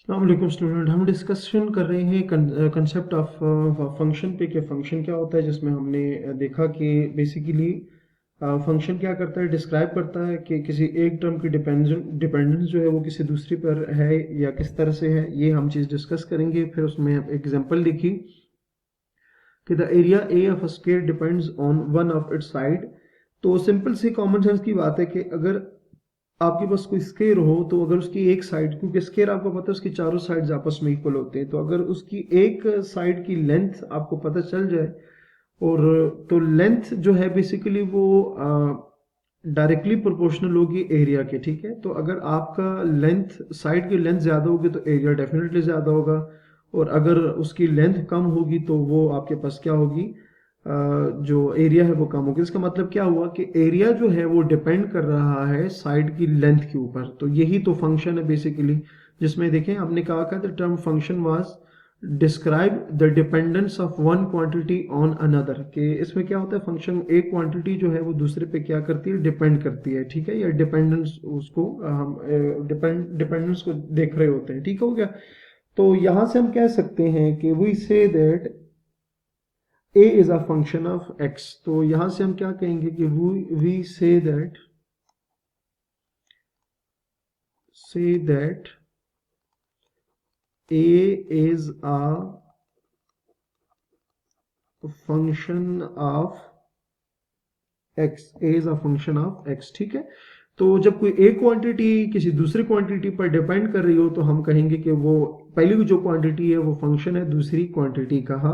अस्सलामुअलैकुम स्टूडेंट, हम डिस्कशन कर रहे हैं कंसेप्ट ऑफ फंक्शन पे कि फंक्शन क्या होता है, जिसमें हमने देखा कि बेसिकली फंक्शन क्या करता है, डिस्क्राइब करता है कि किसी एक टर्म की डिपेंडेंस जो है वो किसी दूसरी पर है या किस तरह से है। ये हम चीज़ डिस्कस करेंगे। फिर उसमें एग्जांपल देखी कि the area A of a square depends on one of its side. तो सिंपल सी कॉमन सेंस की बात है कि अगर आपके पास कोई स्केयर हो तो अगर उसकी एक साइड, क्योंकि स्केयर आपको पता है उसकी चारों साइड्स आपस में इक्वल होते हैं, तो अगर उसकी एक साइड की लेंथ आपको पता चल जाए, और तो लेंथ जो है बेसिकली वो डायरेक्टली प्रोपोर्शनल होगी एरिया के। ठीक है, तो अगर आपका लेंथ, साइड की लेंथ ज़्यादा होगी तो एरिया डेफिनेटली ज़्यादा होगा, और अगर उसकी लेंथ कम होगी तो वो आपके पास क्या होगी, जो एरिया है वो कम होगी। इसका मतलब क्या हुआ कि एरिया जो है वो डिपेंड कर रहा है साइड की लेंथ के ऊपर। तो यही तो फंक्शन है बेसिकली, जिसमें देखें आपने कहा था the term function was describe the dependence of one quantity on another, कि इसमें क्या होता है, फंक्शन एक क्वांटिटी जो है वो दूसरे पे क्या करती है, डिपेंड करती है। ठीक है, या डिपेंडेंस उसको हम डिपेंडेंस को देख रहे होते हैं। ठीक हो गया। तो यहां से हम कह सकते हैं कि we say that a is a function of x। तो यहां से हम क्या कहेंगे कि we say that a is a function of x, a is a function of x। ठीक है, तो जब कोई एक क्वांटिटी किसी दूसरी क्वांटिटी पर डिपेंड कर रही हो तो हम कहेंगे कि वो पहली जो क्वांटिटी है वो फंक्शन है दूसरी क्वांटिटी का।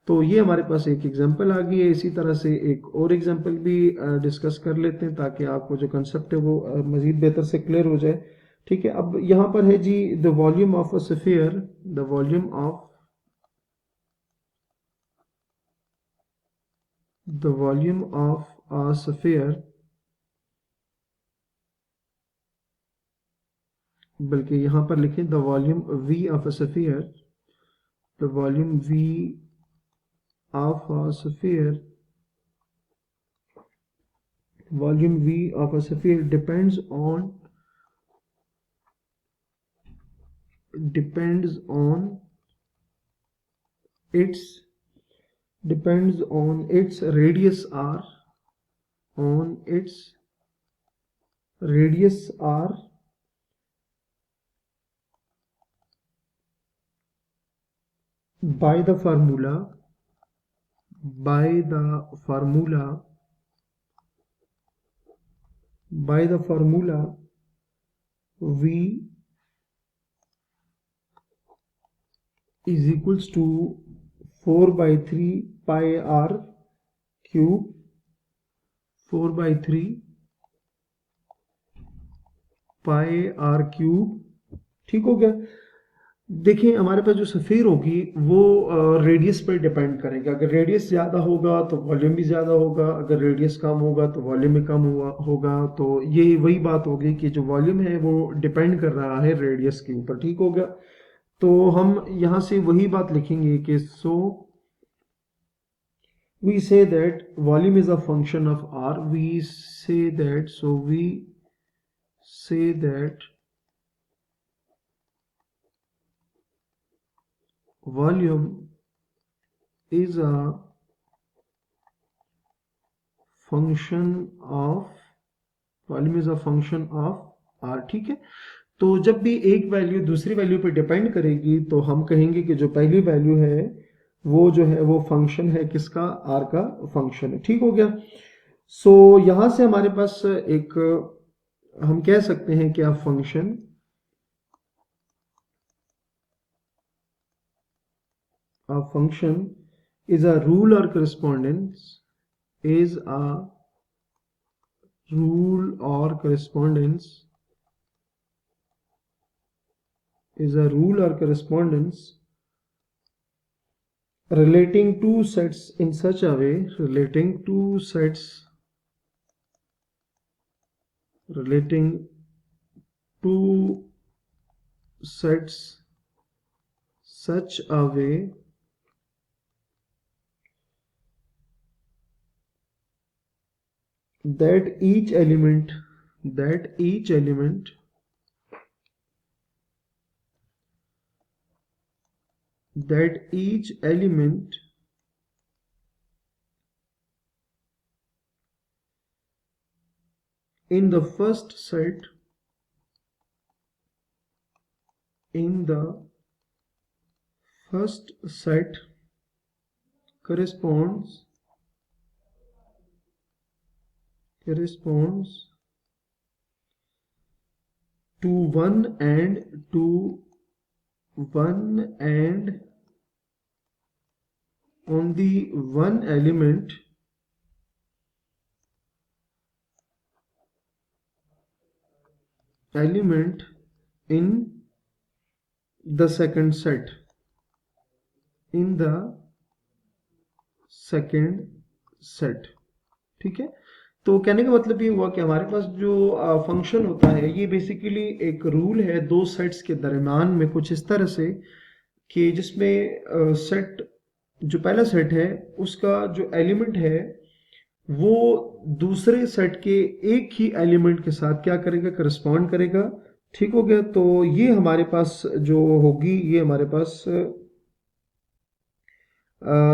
तो ये हमारे पास एक एग्जांपल आ गई है। इसी तरह से एक और एग्जांपल भी डिस्कस कर लेते हैं ताकि आपको जो कंसेप्ट है वो मज़ीद बेहतर से क्लियर हो जाए। ठीक है, अब यहाँ पर है जी the volume of a sphere, the volume of a sphere, बल्कि यहाँ पर लिखें the volume V of a sphere, the volume V of a sphere, volume V of a sphere depends on its radius r, on its radius r by the formula by the formula by the formula V is equals to 4 by 3 pi r cube, 4 by 3 pi r cube. ठीक हो गया। देखिए हमारे पास जो सफ़ीर होगी वो radius पर depend करेगा। अगर रेडियस ज़्यादा होगा तो वॉल्यूम भी ज़्यादा होगा, अगर रेडियस कम होगा तो वॉल्यूम भी कम होगा। तो ये वही बात होगी कि जो वॉल्यूम है वो डिपेंड कर रहा है रेडियस के ऊपर। ठीक हो गया। तो हम यहाँ से वही बात लिखेंगे कि सो we say that volume is a function of r, we say that, so we say that volume is a function of r। ठीक है, तो जब भी एक वैल्यू दूसरी वैल्यू पर डिपेंड करेगी तो हम कहेंगे कि जो पहली वैल्यू है वो जो है वो फंक्शन है किसका, आर का फंक्शन है। ठीक हो गया। सो यहां से हमारे पास एक हम कह सकते हैं कि a function is a rule or correspondence, is a rule or correspondence is a rule or correspondence relating two sets in such a way, relating two sets such a way that each element that each element in the first set corresponds to one and only one element in the second set ठीक है। तो कहने का मतलब ये हुआ कि हमारे पास जो फंक्शन होता है ये बेसिकली एक रूल है दो सेट्स के दरम्यान में कुछ इस तरह से कि जिसमें सेट जो पहला सेट है उसका जो एलिमेंट है वो दूसरे सेट के एक ही एलिमेंट के साथ क्या करेगा, करस्पॉन्ड करेगा। ठीक हो गया। तो ये हमारे पास जो होगी ये हमारे पास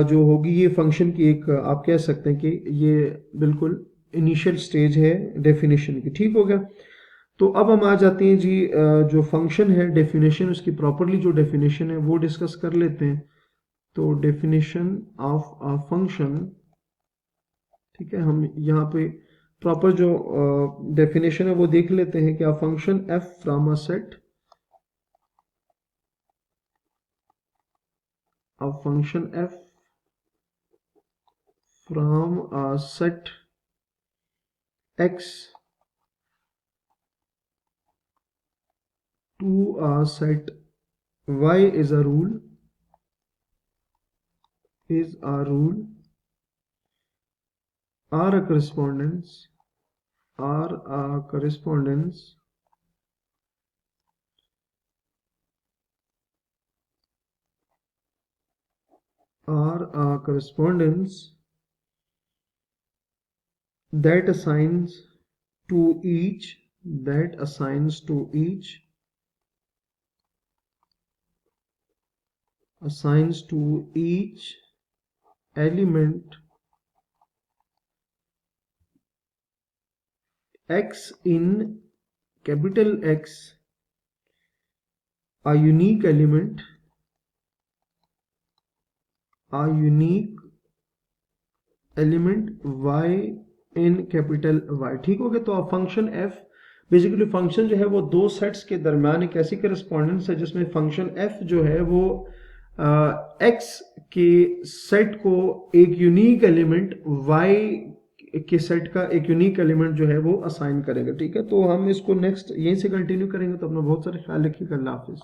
जो होगी ये फंक्शन की एक आप कह सकते हैं कि ये बिल्कुल इनिशियल स्टेज है डेफिनेशन की। ठीक हो गया। तो अब हम आ जाते हैं जी जो फंक्शन है डेफिनेशन उसकी प्रॉपरली जो डेफिनेशन है वो डिस्कस कर लेते हैं। तो डेफिनेशन ऑफ अ फंक्शन, ठीक है, हम यहाँ पे प्रॉपर जो डेफिनेशन है वो देख लेते हैं कि a function F from a set, a function f from a set x to a set y is a rule are a correspondence that assigns to each element x in capital X a unique element y in capital y। ठीक हो गया। तो अब function f basically function जो है वो दो sets के दरम्यान एक ऐसी करस्पॉन्डेंस है जिसमें फंक्शन f जो है वो x के सेट को एक यूनिक एलिमेंट y के सेट का एक यूनिक एलिमेंट जो है वो असाइन करेगा। ठीक है। तो हम इसको नेक्स्ट यहीं से कंटिन्यू करेंगे। तो अपना बहुत सारा ख्याल रखिएगा। अल्लाह हाफिज।